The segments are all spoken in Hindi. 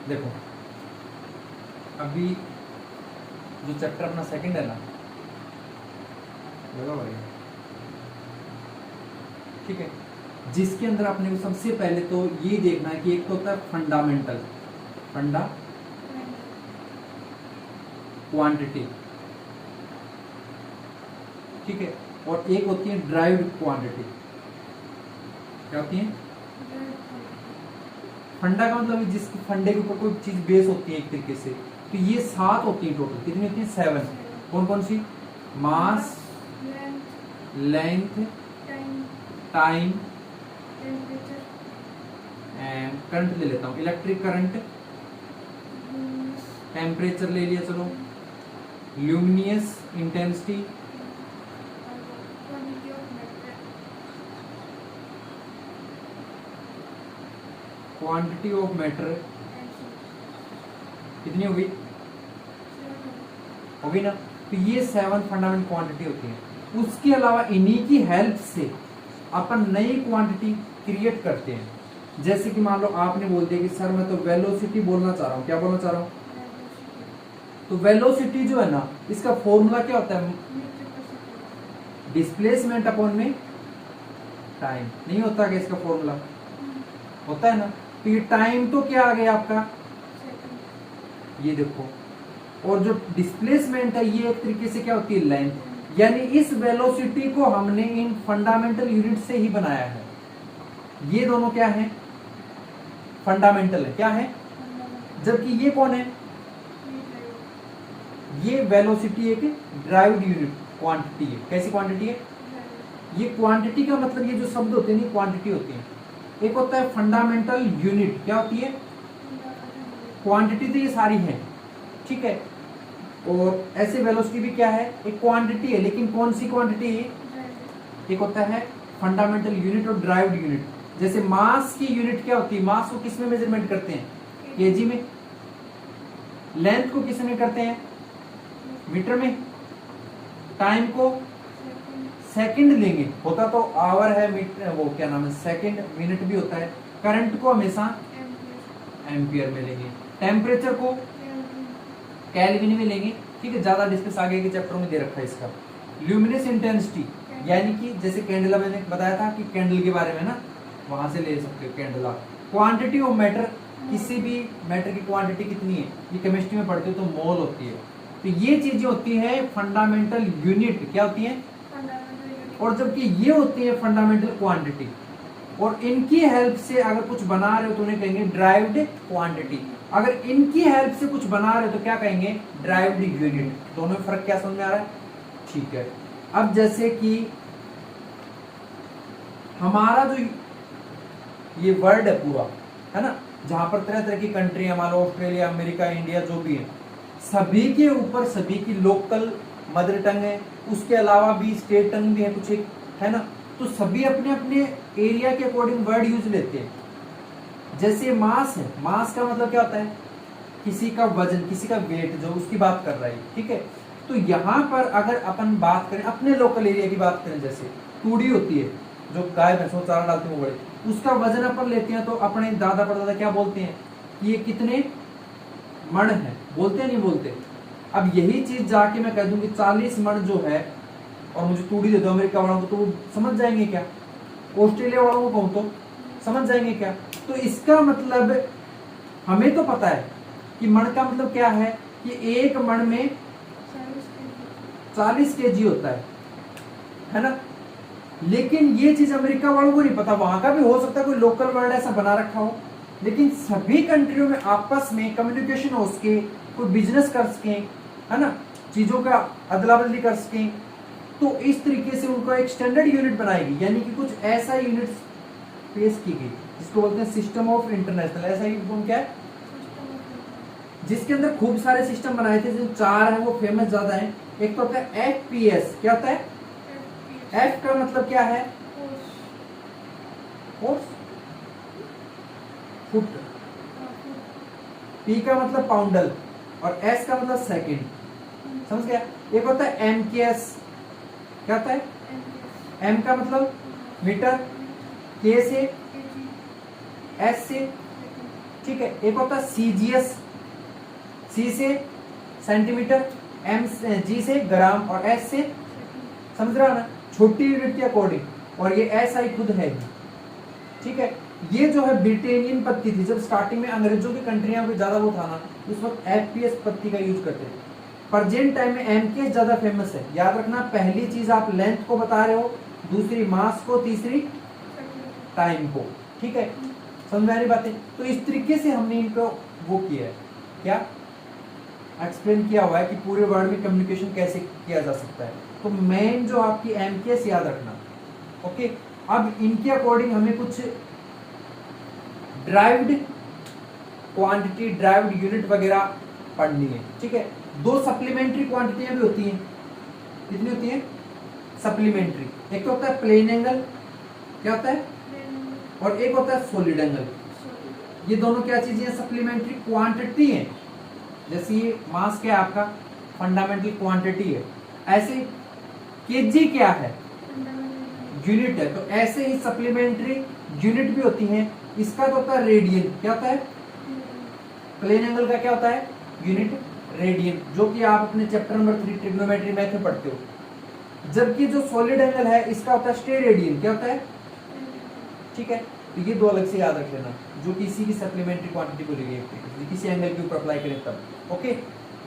देखो अभी जो चैप्टर अपना सेकंड है ना, लगा हुआ है, ठीक है, जिसके अंदर अपने को सबसे पहले तो ये देखना है कि एक तो होता है फंडामेंटल, फंडा क्वांटिटी, ठीक है, और एक होती है ड्राइव्ड क्वांटिटी। क्या होती है? फंडा का मतलब जिस फंडे के ऊपर कोई चीज बेस होती है एक तरीके से। तो ये 7 होती है टोटल। कितनी होती है? 7। कौन कौन सी? मास, लेंथ, टाइम एंड करंट ले लेता हूँ, इलेक्ट्रिक करंट, टेम्परेचर ले लिया, चलो, luminous intensity, quantity of matter. कितनी होगी? होगी ना। तो ये 7 फंडामेंटल क्वांटिटी होती है। उसके अलावा इन्हीं की हेल्प से अपन नई क्वांटिटी क्रिएट करते हैं। जैसे कि मान लो आपने बोल दिया कि सर मैं तो वेलोसिटी बोलना चाह रहा हूँ। क्या बोलना चाह रहा हूँ? तो वेलोसिटी जो है ना, इसका फॉर्मूला क्या होता है? डिस्प्लेसमेंट अपॉन में टाइम। नहीं होता क्या इसका फॉर्मूला? होता है ना। तो ये टाइम तो क्या आ गया आपका? ये देखो। और जो डिस्प्लेसमेंट है ये एक तरीके से क्या होती है? लेंथ। यानी इस वेलोसिटी को हमने इन फंडामेंटल यूनिट से ही बनाया है। ये दोनों क्या है? फंडामेंटल है। क्या है? जबकि ये कौन है? ये वेलोसिटी एक ड्राइव्ड यूनिट क्वांटिटी है। कैसी क्वांटिटी है? ये क्वांटिटी का मतलब ये जो शब्द होते हैं क्वांटिटी होती है। एक होता है फंडामेंटल यूनिट। क्या होती है? क्वांटिटी तो ये सारी है, ठीक है। और ऐसे वेलोसिटी भी क्या है? एक क्वांटिटी है, लेकिन कौन सी क्वांटिटी है? एक होता है फंडामेंटल यूनिट और ड्राइव्ड यूनिट। जैसे मास की यूनिट क्या होती है? मास को किस में मेजरमेंट करते हैं? केजी में। लेंथ को किस में करते हैं? मीटर में। टाइम को सेकंड लेंगे, होता तो आवर है, मीटर वो क्या नाम है, सेकंड, मिनट भी होता है। करंट को हमेशा एम्पियर में लेंगे। टेम्परेचर को केल्विन में लेंगे, ठीक है। ज्यादा डिस्कस आगे के चैप्टर में दे रखा है इसका। ल्यूमिनस इंटेंसिटी यानी कि जैसे कैंडला मैंने बताया था कि कैंडल के बारे में ना, वहां से ले सकते हो कैंडला। क्वांटिटी ऑफ मैटर, किसी भी मैटर की क्वांटिटी कितनी है, ये केमिस्ट्री में पढ़ते हो तो मोल होती है। तो ये चीजें होती है फंडामेंटल यूनिट। क्या होती है? और जबकि ये होती है फंडामेंटल क्वांटिटी। और इनकी हेल्प से अगर कुछ बना रहे हो तो उन्हें कहेंगे ड्राइव्ड क्वांटिटी। अगर इनकी हेल्प से कुछ बना रहे हो तो क्या कहेंगे? Derived unit. दोनों में फर्क क्या समझ में आ रहा है? ठीक है। अब जैसे कि हमारा जो ये वर्ल्ड है पूरा, है ना, जहां पर तरह तरह की कंट्री है, मान लो ऑस्ट्रेलिया, अमेरिका, इंडिया, जो भी है, सभी के ऊपर सभी की लोकल मदर टंग है। उसके अलावा भी स्टेट टंग भी है कुछ एक, है ना। तो सभी अपने अपने एरिया के अकॉर्डिंग वर्ड यूज लेते हैं। जैसे मास है, मास का मतलब क्या होता है? किसी का वजन, किसी का वेट, जो उसकी बात कर रहा है, ठीक है। तो यहाँ पर अगर अपन बात करें अपने लोकल एरिया की बात करें, जैसे तूड़ी होती है जो गाय भैंसों चारा डालते हैं वो बड़े, उसका वजन अपन लेते हैं तो अपने दादा परदादा क्या बोलते हैं कि ये कितने मण है, बोलते हैं नहीं बोलते? अब यही चीज जाके मैं कह दूं कि 40 मण जो है और मुझे तूड़ी दे दो अमेरिका वालों को, तो वो समझ जाएंगे क्या? ऑस्ट्रेलिया वालों को कहूं तो समझ जाएंगे क्या? तो इसका मतलब हमें तो पता है कि मण का मतलब क्या है, कि एक मण में 40 केजी होता है ना। लेकिन ये चीज अमेरिका वालों को नहीं पता। वहां का भी हो सकता है कोई लोकल वर्ड ऐसा बना रखा हो, लेकिन सभी कंट्रियों में आपस में कम्युनिकेशन हो सके, कोई बिजनेस कर सके, है ना, चीजों का अदला बदली कर सके, तो इस तरीके से उनको एक स्टैंडर्ड यूनिट बनाएगी। यानी कि कुछ ऐसा यूनिट पेश की गई जिसको बोलते हैं सिस्टम ऑफ इंटरनेशनल। ऐसा ही क्या है, जिसके अंदर खूब सारे सिस्टम बनाए थे, जो 4 है वो फेमस ज्यादा है। एक तो होता है FPS। क्या होता है? F का मतलब क्या है? Force, foot. P का मतलब पाउंडल और S का मतलब सेकंड। समझ गया? एक होता है MKS। क्या होता है? M का मतलब मीटर, K से, S से ठीक है। एक होता है सीजीएस, सी से सेंटीमीटर, एम जी से ग्राम और एस से, समझ रहा ना, छोटी यूनिट के अकॉर्डिंग। और ये एस आई खुद है भी, ठीक है। ये जो है ब्रिटेनियन पत्ती थी, जब स्टार्टिंग में अंग्रेजों की कंट्रियां में ज्यादा वो था ना, उस वक्त एफपीएस पत्ती का यूज करते थे। प्रेजेंट टाइम में एमकेएस ज्यादा फेमस है। याद रखना, पहली चीज आप लेंथ को बता रहे हो, दूसरी मास को, तीसरी टाइम को, ठीक है। समझ में आ रही बातें? तो इस तरीके से हमने इनको वो किया है, क्या एक्सप्लेन किया हुआ है कि पूरे वर्ल्ड में कम्युनिकेशन कैसे किया जा सकता है। तो मेन जो आपकी एमकेएस याद रखना, ओके। अब इनके अकॉर्डिंग हमें कुछ ड्राइव्ड क्वांटिटी, ड्राइव्ड यूनिट वगैरह पढ़नी है, ठीक है। दो सप्लीमेंट्री क्वांटिटियां भी होती हैं। कितनी होती है? सप्लीमेंट्री। एक तो होता है प्लेन एंगल, क्या होता है, और एक होता है सॉलिड एंगल। ये दोनों क्या चीजें हैं? सप्लीमेंट्री क्वांटिटी है। जैसे ये मास क्या है आपका, फंडामेंटल क्वांटिटी है। ऐसे केजी क्या है? यूनिट है। तो ऐसे ही सप्लीमेंट्री यूनिट भी होती हैं। इसका तो होता है रेडियन, क्या होता है? प्लेन एंगल का क्या होता है? यूनिट रेडियन, जो कि आप अपने चैप्टर नंबर 3 ट्रिग्नोमेट्री मैथ में पढ़ते हो। जबकि जो सॉलिड एंगल है, इसका होता है स्टेरेडियन, क्या होता है? ठीक है। तो ये दो अलग से याद रख लेना, जो कि इसी की सप्लीमेंट्री क्वांटिटी को लेंगे, किसी एंगल के ऊपर अप्लाई करें तब, ओके।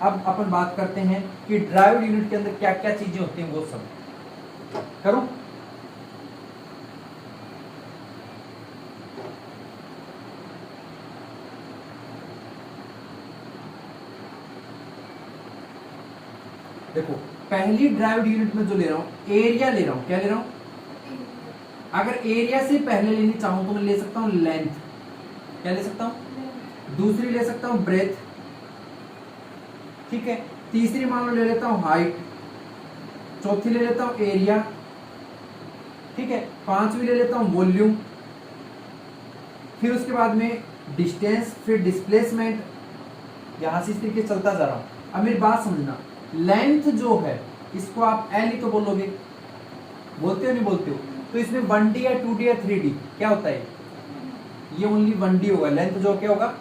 अब अपन बात करते हैं कि ड्राइव्ड यूनिट के अंदर क्या क्या चीजें होती हैं, वो सब करूं। देखो, पहली ड्राइव्ड यूनिट में जो ले रहा हूं, एरिया ले रहा हूं। क्या ले रहा हूं? अगर एरिया से पहले लेनी चाहूं तो मैं ले सकता हूं लेंथ, क्या ले सकता हूं? दूसरी ले सकता हूं ब्रेथ, ठीक है। तीसरी मान लो ले लेता हूं हाइट, चौथी ले लेता हूं एरिया, ठीक है। पांचवी ले लेता हूं वॉल्यूम, फिर उसके बाद में डिस्टेंस, फिर डिस्प्लेसमेंट। यहां से इस तरीके चलता जा रहा हूं। अब मेरी बात समझना, लेंथ जो है इसको आप एल ही तो बोलोगे, बोलते हो नहीं बोलते हो? तो इसमें 1D या 2D या 3D क्या होता है? ये ओनली 1D होगा। लेंथ जो क्या होगा?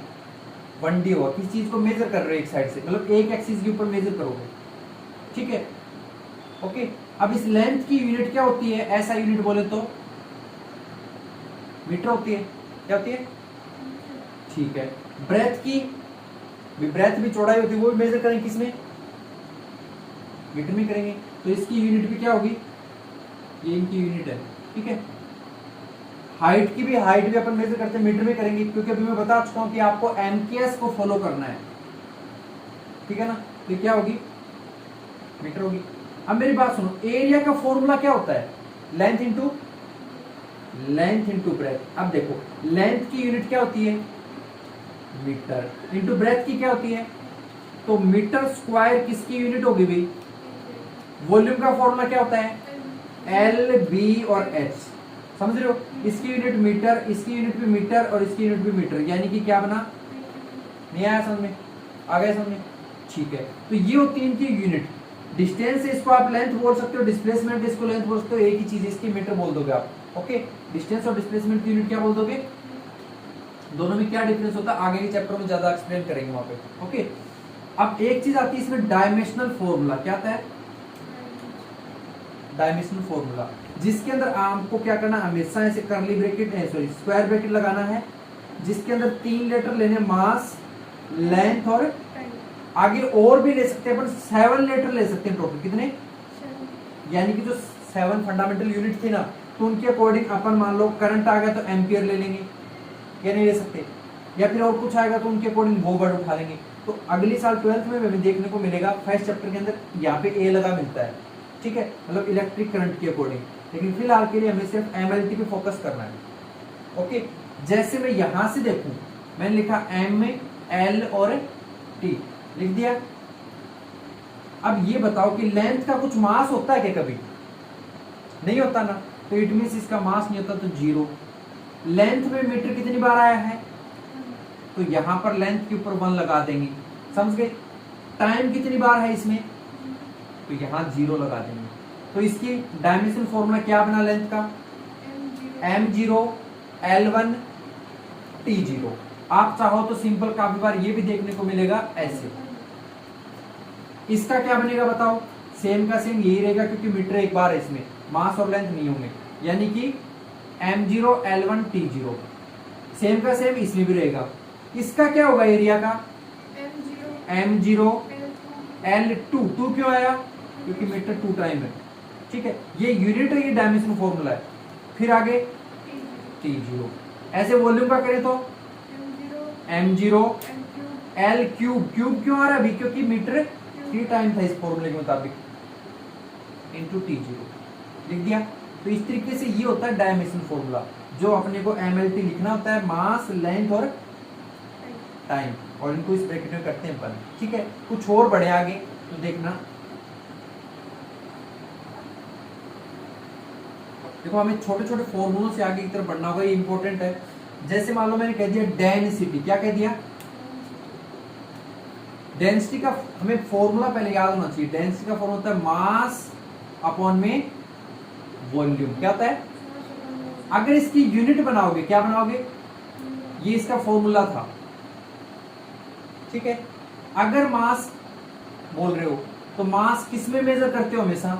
1D होगा। किसी चीज को मेजर कर रहे हो एक साइड से, मतलब एक एक्सिस के ऊपर मेजर करोगे, ठीक है, ओके। अब इस लेंथ की यूनिट क्या होती है? ऐसा यूनिट बोले तो मीटर होती है, क्या होती है? ठीक है। ब्रेथ की ब्रेथ भी चौड़ाई होती है, वो भी मेजर करेंगे किसमें? मीटर में करेंगे। तो इसकी यूनिट भी क्या होगी? ये इनकी यूनिट है, ठीक है। हाइट की भी, हाइट भी अपन मेजर करते हैं, मीटर में करेंगे, क्योंकि अभी मैं बता चुका हूं कि आपको एमकेएस को फॉलो करना है, ठीक है ना। तो क्या होगी? मीटर होगी। अब मेरी बात सुनो, एरिया का फॉर्मूला क्या होता है? Length into breadth. अब देखो, लेंथ की यूनिट क्या होती है? मीटर। इंटू ब्रेथ की क्या होती है? तो मीटर स्क्वायर किसकी यूनिट होगी भाई? वॉल्यूम का फॉर्मूला क्या होता है? एल, बी और एच, समझ रहे हो? इसकी यूनिट मीटर, इसकी यूनिट भी मीटर और इसकी यूनिट भी मीटर, यानी कि क्या बना? नहीं आया समझ में? आ गया समझ में? ठीक है। तो ये होती है इनकी यूनिट। डिस्टेंस इसको आप लेंथ बोल सकते हो, डिस्प्लेसमेंट इसको लेंथ बोल सकते हो, एक ही चीज, इसकी मीटर बोल दोगे आप, ओके। डिस्टेंस और डिस्प्लेसमेंट की यूनिट क्या बोल दोगे? दोनों में क्या डिफरेंस होता है आगे के चैप्टर में ज्यादा एक्सप्लेन करेंगे वहां पे, ओके। अब एक चीज आती है इसमें, डायमेंशनल फॉर्मूला। क्या आता है? डायमेंशनल फॉर्मूला, जिसके अंदर आपको क्या करना, हमेशा ऐसे curly bracket, sorry square bracket लगाना है, जिसके अंदर 3 लेटर लेने, मास, लेंथ और आगे और भी ले सकते हैं, पर 7 लेटर ले सकते हैं टोटल। कितने? यानी कि जो 7 फंडामेंटल यूनिट थी ना, तो उनके अकॉर्डिंग अपन मान लो करंट आ गया तो एम्पियर ले लेंगे, या नहीं ले सकते? या फिर और कुछ आएगा तो उनके अकॉर्डिंग वो वर्ड उठा लेंगे। तो अगले साल 12th में हमें देखने को मिलेगा, फर्स्ट चैप्टर के अंदर यहाँ पे ए लगा मिलता है, ठीक है, मतलब इलेक्ट्रिक करंट के अकॉर्डिंग। लेकिन फिलहाल के लिए हमें सिर्फ एमएलटी पे फोकस करना है, ओके। जैसे मैं यहां से देखूं, मैंने लिखा एम, एल और टी, लिख दिया। अब ये बताओ कि लेंथ का कुछ मास होता है क्या? कभी नहीं होता ना, तो इट मींस इसका मास नहीं होता, तो 0। लेंथ में मीटर कितनी बार आया है? तो यहां पर लेंथ के ऊपर 1 लगा देंगे, समझ गए? टाइम कितनी बार है इसमें? तो यहां 0 लगा देंगे। तो इसकी डायमेंशन फॉर्मूला क्या बना लेंथ का? m0 l1 t0। आप चाहो तो सिंपल काफी बार ये भी देखने को मिलेगा ऐसे। इसका क्या बनेगा बताओ, सेम का सेम यही रहेगा क्योंकि मीटर एक बार है, इसमें मास और लेंथ नहीं होंगे, यानी कि m0 L1 T0 सेम का सेम इसमें भी रहेगा। इसका क्या होगा एरिया का, m0 L2, 2 क्यों आया, क्योंकि मीटर 2 टाइम है, ठीक है, ये यूनिट है, ये डायमेंशन फॉर्मूला है। फिर आगे T0, ऐसे वॉल्यूम का करें तो m0 L क्यूब, क्यूब क्यों आ रहा है अभी, क्योंकि मीटर 3 टाइम था इस फॉर्मूले के मुताबिक, इंटू T0 लिख दिया। तो इस तरीके से ये होता है डायमेंशन फॉर्मूला, जो अपने को MLT लिखना होता है, मास लेंथ और टाइम, और इनको इस ब्रैकेट में करते हैं अपन, ठीक है। कुछ और बढ़े आगे तो देखना, देखो हमें छोटे छोटे फॉर्मूलों से आगे की तरफ बढ़ना होगा, ये इंपॉर्टेंट है। जैसे मान लो मैंने कह दिया डेंसिटी, क्या कह दिया, डेंसिटी का हमें फॉर्मूला पहले याद होना चाहिए। डेंसिटी का फॉर्मूला होता है मास अपॉन में वॉल्यूम, क्या होता है। अगर इसकी यूनिट बनाओगे, क्या बनाओगे, ये इसका फॉर्मूला था, ठीक है। अगर मास बोल रहे हो तो मास किस में मेजर करते हो, हमेशा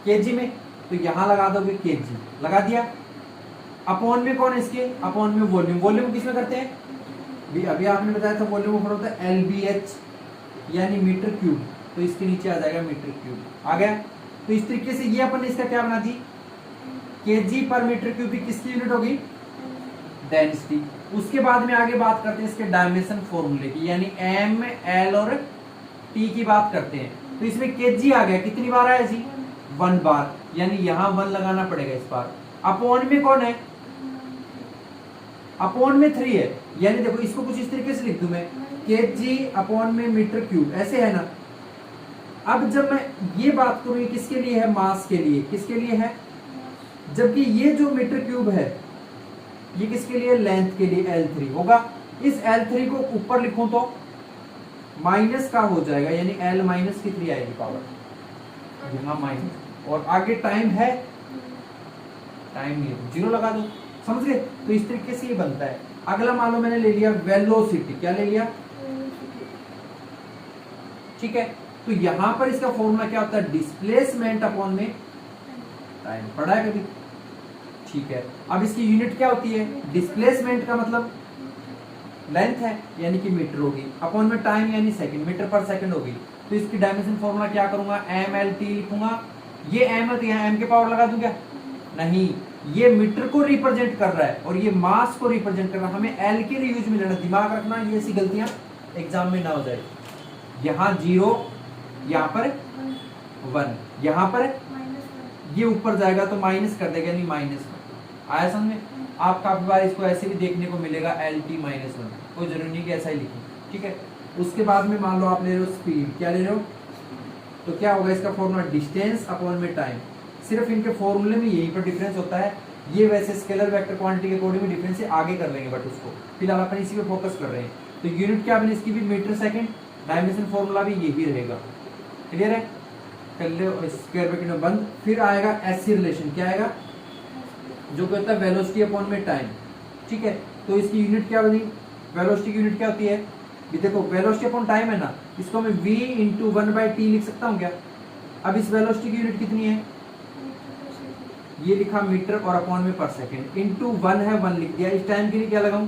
केजी में, तो यहां लगा दोगे केजी, लगा दिया। अपॉन में कौन है इसके, अपॉन में वॉल्यूम, वॉल्यूम किस में करते हैं, अभी आपने बताया था वॉल्यूम का होता है LBH यानी मीटर क्यूब, तो इसके नीचे आ जाएगा मीटर क्यूब, आ गया। तो इस तरीके से ये अपन इसका क्या बना दी, केजी पर मीटर क्यूबिक किसकी यूनिट होगी, डेंसिटी। उसके बाद में आगे बात करते हैं इसके डायमेंशन फॉर्मूले की, यानी M, L और T की बात करते हैं। तो इसमें केजी आ गया, कितनी बार आया जी, 1 बार, यानी यहां 1 लगाना पड़ेगा इस बार। अपॉन में कौन है, अपॉन में 3 है, यानी देखो इसको कुछ इस तरीके से लिख दूं मैं, केजी अपॉन में मीटर क्यूब, ऐसे है ना। अब जब मैं ये बात करूं, ये किसके लिए है, मास के लिए, किसके लिए है, जबकि ये जो मीटर क्यूब है ये किसके लिए, लेंथ के लिए, L3 होगा। इस L3 को ऊपर लिखूं तो माइनस का हो जाएगा, यानी L माइनस की 3 आएगी पावर, यहां माइनस, और आगे टाइम है, टाइम नहीं है, 0 लगा दो, समझ गए। तो इस तरीके से ये बनता है। अगला मान लो मैंने ले लिया वेलोसिटी, क्या ले लिया, ठीक है। तो यहां पर इसका फॉर्मूला क्या होता है, डिस्प्लेसमेंट अपॉन में टाइम, पढ़ा है कभी, ठीक है। अब इसकी यूनिट क्या होती है, डिस्प्लेसमेंट का मतलब लेंथ है, यानी कि मीटर होगी, अपॉन में टाइम यानी सेकंड, मीटर पर सेकंड होगी। तो इसकी डायमेंशन फॉर्मूला क्या करूंगा, MLT लिखूंगा, ये M है तो यहाँ M के पावर लगा दूंगा, नहीं, ये मीटर को रिप्रेजेंट कर रहा है और ये मास को रिप्रेजेंट कर रहा है, हमें L के लिए यूज में लेना, दिमाग रखना, ये ऐसी गलतियां एग्जाम में ना हो जाए। यहाँ 0, यहाँ पर 1, यहाँ पर ये ऊपर जाएगा तो माइनस कर देगा, यानी -1 आया समझ में। आप काफी बार इसको ऐसे भी देखने को मिलेगा LT -1, कोई जरूरी नहीं कि ऐसा ही लिखें, ठीक है। उसके बाद में मान लो आप ले रहे हो स्पीड, क्या ले रहे हो, तो क्या होगा इसका फॉर्मूला, डिस्टेंस अपॉन में टाइम। सिर्फ इनके फॉर्मूले में यही पर डिफरेंस होता है, ये वैसे स्केलर वेक्टर क्वांटिटी के अकॉर्डिंग में डिफरेंस है, आगे कर लेंगे, बट उसको फिलहाल अपन इसी पे फोकस कर रहे हैं। तो यूनिट क्या बने इसकी भी, मीटर सेकंड, डायमेंशन फॉर्मूला भी यही रहेगा, क्लियर है, कर लो स्क्वायर ब्रैकेट में बंद। फिर आएगा एससी रिलेशन, क्या आएगा, जो कहता है वेलोसिटी अपॉन में टाइम, ठीक है। तो इसकी यूनिट क्या बनी, वेलोसिटी की यूनिट क्या होती है, ये देखो वेलोसिटी अपॉन टाइम है ना, इसको मैं v इंटू 1/t लिख सकता हूँ क्या। अब इस वेलोसिटी की यूनिट कितनी है, ये लिखा मीटर और अपॉन में पर सेकंड, इंटू 1 है, 1 लिख दिया। इस टाइम के लिए क्या लगाऊं,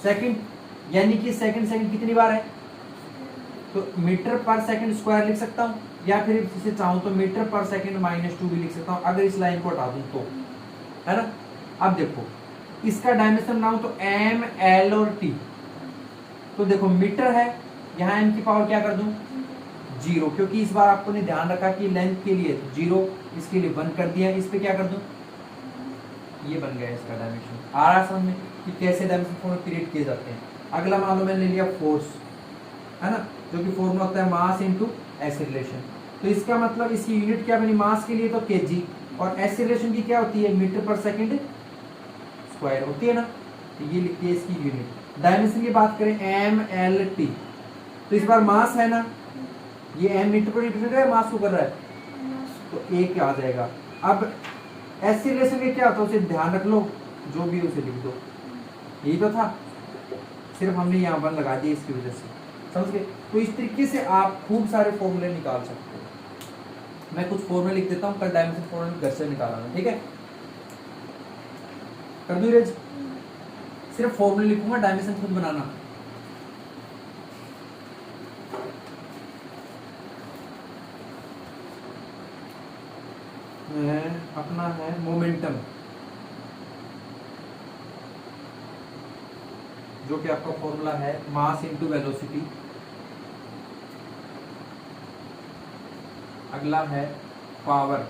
सेकंड, यानी कि सेकंड कितनी बार है, तो मीटर पर सेकंड स्क्वायर लिख सकता हूँ, या फिर इसे चाहूं तो मीटर पर सेकंड -2 भी लिख सकता हूँ, अगर इस लाइन को हटा दूं तो, है ना। अब देखो इसका डायमेंशन बनाऊं तो M, L और T, तो देखो मीटर है, यहाँ M की पावर क्या कर दूं 0, क्योंकि इस बार आपको ने ध्यान रखा कि लेंथ के लिए 0, इसके लिए 1 कर दिया, इस पे क्या कर दूं, ये बन गया इसका डायमेंशन। आ रहा समझ में कि कैसे डायमेंशन फॉर्मूला क्रिएट किए जाते हैं। अगला मान लो मैंने ले लिया फोर्स, है ना, जो कि फॉर्मूला होता है मास इंटू एक्सीलरेशन। तो इसका मतलब इसकी यूनिट क्या बनी, मास के लिए तो केजी, और एक्सीलरेशन की क्या होती है, मीटर पर सेकंड स्क्वायर होती है ना, तो ये लिखती है इसकी यूनिट। डायमेंशन की बात करें MLT, तो इस बार मास है ना, ये M मीटर पर रिप्रेजेंट है, मास को कर रहा है, तो A क्या आ जाएगा। अब एक्सीलरेशन के क्या होता है उसे ध्यान रख लो, जो भी उसे लिख दो, यही तो था। सिर्फ हमने यहाँ 1 लगा दिया इसकी वजह से, समझ गए। तो इस तरीके से आप खूब सारे फॉर्मूले निकाल सकते हो। मैं कुछ फॉर्मूले लिख देता हूँ, कल डायमेंशन फॉर्मूले घर से निकालना, ठीक है। कर दूं रेज, सिर्फ फॉर्मूले लिखूंगा, डायमेंशन खुद बनाना। अपना है मोमेंटम, जो कि आपका फॉर्मूला है मास इनटू वेलोसिटी। अगला है पावर,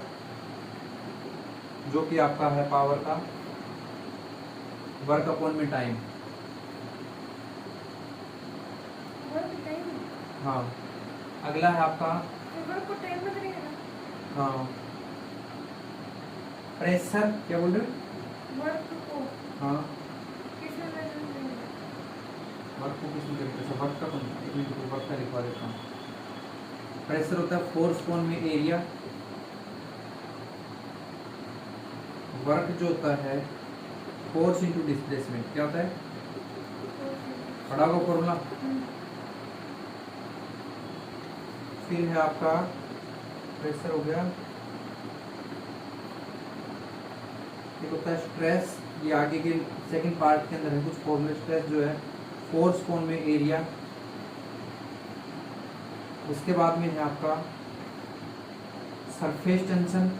जो कि आपका है पावर का वर्क अपॉन में टाइम। हाँ, अगला है आपका हाँ प्रेशर, क्या बोल रहे हो? हाँ वर्क को किस तरीके से, वर्क का एक मिनट को वर्क का लिखवा देता हूँ। प्रेशर होता है फोर्स अपॉन में एरिया, वर्क जो होता है फोर्स इनटू डिस्प्लेसमेंट। क्या होता है? पढ़ा होगा फॉर्मूला। फिर है आपका प्रेशर हो गया, एक होता है स्ट्रेस, ये आगे के सेकंड पार्ट के अंदर है कुछ फॉर्मूले। स्ट्रेस जो है फोर्स अपॉन में एरिया, उसके बाद में है आपका सरफेस टेंशन,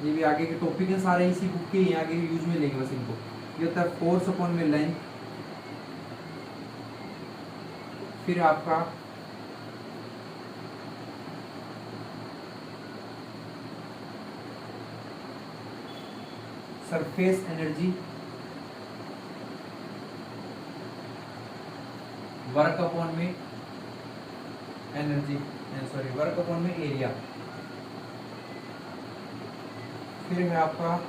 ये भी आगे के टॉपिक है सारे इसी बुक के, ही आगे यूज में लेंगे बस इनको। ये होता है फोर्स अपॉन में लेंथ। फिर आपका सरफेस एनर्जी, वर्क अपॉन में एनर्जी, सॉरी वर्क अपॉन में एरिया। फिर है आपका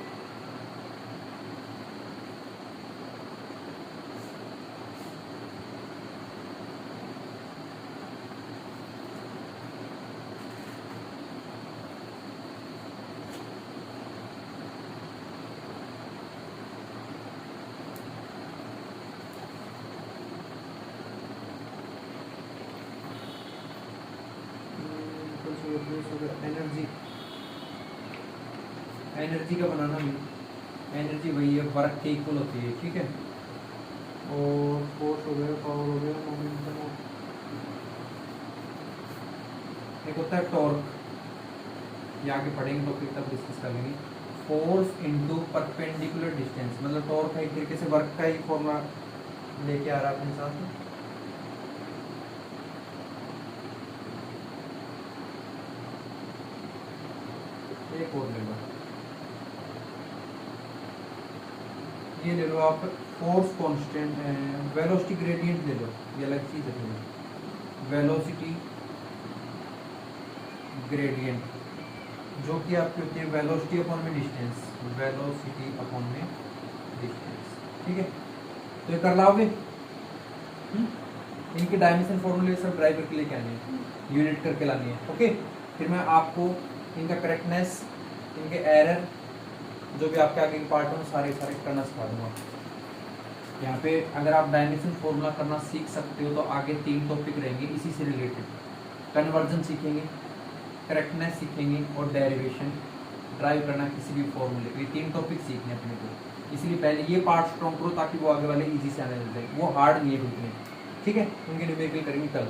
एनर्जी। एनर्जी का बनाना भी, एनर्जी वही है वर्क के इक्वल होती है, ठीक है। और फोर्स हो गया, पावर हो गया, मोमेंटम हो, एक होता है टॉर्क, ये आगे पढ़ेंगे टॉपिक तब डिस्कस कर लेंगे। फोर्स इनटू परपेंडिकुलर डिस्टेंस, मतलब टॉर्क है एक तरीके से वर्क का ही फॉर्मूला लेके आ रहा है अपने साथ। एक और ले लो, ये ले लो आप फोर्स कांस्टेंट, वेलोसिटी ग्रेडियंट ले लो, ये अलग चीज है थोड़ी। वेलोसिटी ग्रेडियंट जो कि आपकी होती है वेलोसिटी अपॉन में डिस्टेंस, वेलोसिटी अपॉन में डिस्टेंस, ठीक है। तो ये कर लाओगे। इनके डायमेंशन फॉर्मूले सब ड्राइवर के लेके आने हैं, यूनिट करके लानी है, ओके। फिर मैं आपको इनका करेक्टनेस, इनके एरर, जो भी आपके आगे के पार्ट में सारे करना सिखा दूंगा। यहाँ पे अगर आप डायमेंशन फॉर्मूला करना सीख सकते हो तो आगे 3 टॉपिक रहेंगे इसी से रिलेटेड। कन्वर्जन सीखेंगे, करेक्टनेस सीखेंगे और डेरिवेशन, ड्राइव करना किसी भी फॉर्मूले। ये 3 टॉपिक सीखने अपने को, इसलिए पहले ये पार्ट स्ट्रॉन्ग करो ताकि वो आगे वाले इजी से आने लग जाए। वो हार्ड नहीं है बिल्कुल, ठीक है। उनके न्यूमेरिकल करेंगे कल।